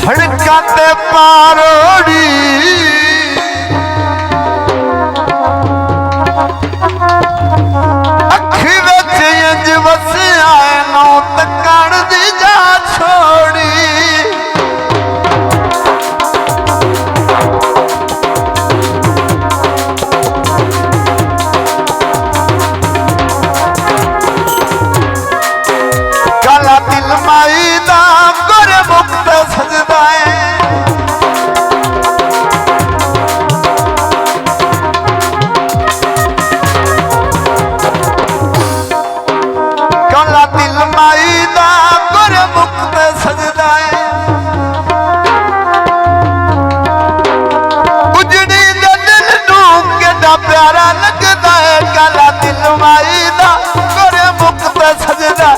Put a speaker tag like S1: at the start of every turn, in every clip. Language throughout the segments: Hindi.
S1: धड़कते पारोड़ी अखी विच इंज वसिया नौ तकण दी जा छोड़ी काला दिल माई दा गोरे मुक्त सजदा है काला दिल माई दा गोरे मुक्त सजदा है उजड़ी दे दिल नूं केड़ा प्यारा लगदा है काला दिल माई दा गोरे मुक्त सजदा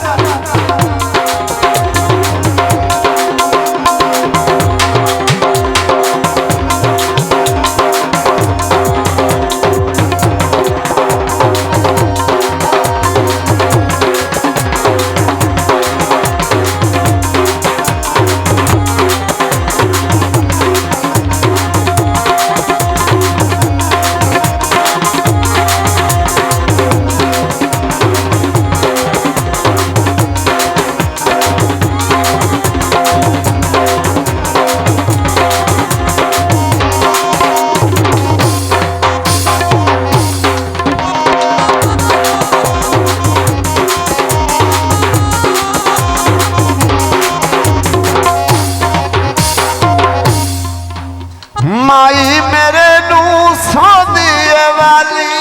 S1: माई मेरे नू सोंदी वाली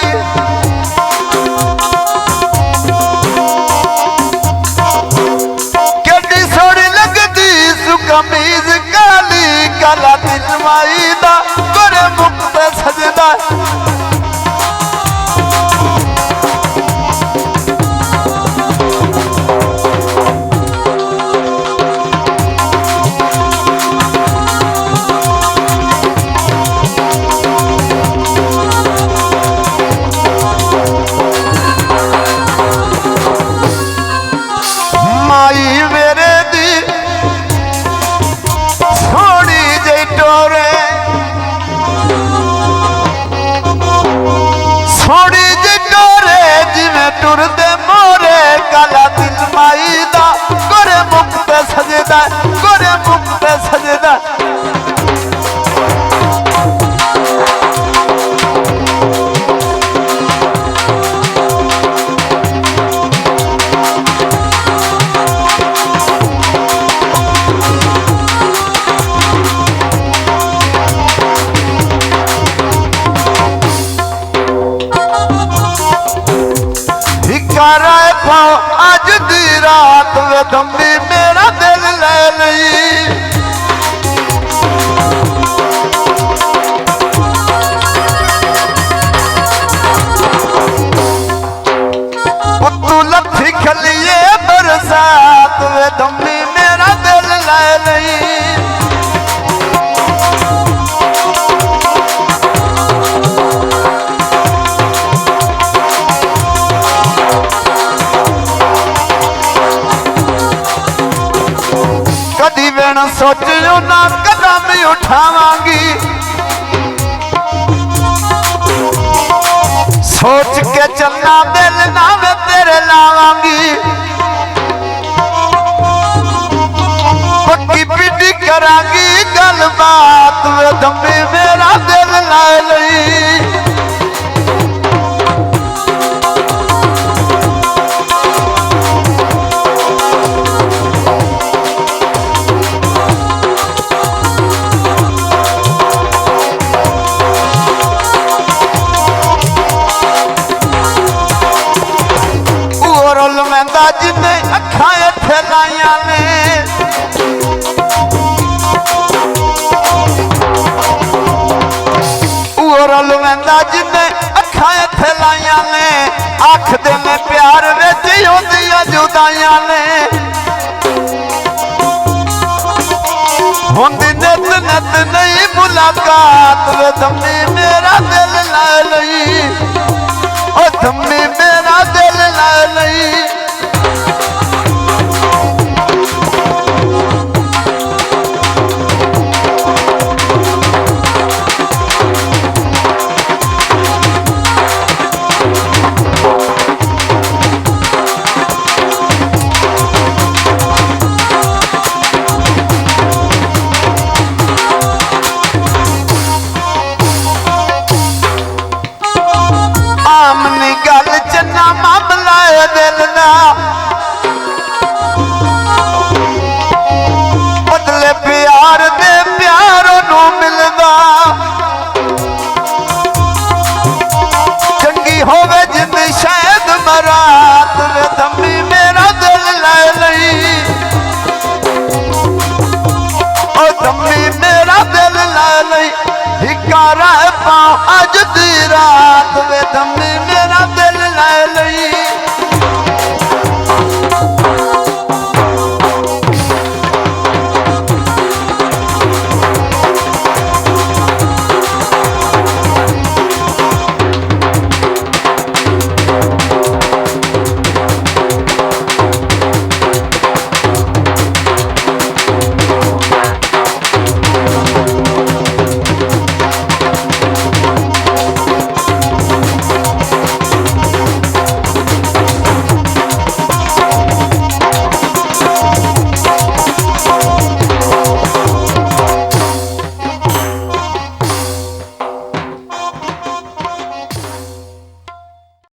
S1: केडी सोहनी लगदी सु कमीज काली काला दिल माई दा गोरे मुक्त सजदा माई मेरे दी सोहनी जई टोरे सोहनी जई टोरे जिवें टुरदे मोरे काला दिल माई दा गोरे मुक्त सजदा गोरे मुक्त सजदा कराए पाओ अज दी रात वे दम्बी मेरा दिल ले लई तू लथी खलिए बरसात वे दम्बी मेरा दिल ले लई कदी बिन सोचियो ना कदम उठावांगी सोच के चलना दिल ना मैं तेरे लावांगी पक्की पिटी करांगी गल बात वे दम्बी मेरा दिल ला लई जिन्हें अखा इत्थे लाइया ने रल वैंदा जिन्हें अखा इत्थे लाइया ने आखदे ने प्यार विच होंदियां जुदाइयां ने होंदी नित नित नहीं मुलाकात वे दम्मी मेरा दिल ला लई ओ दम्मी मेरा दिल ला लई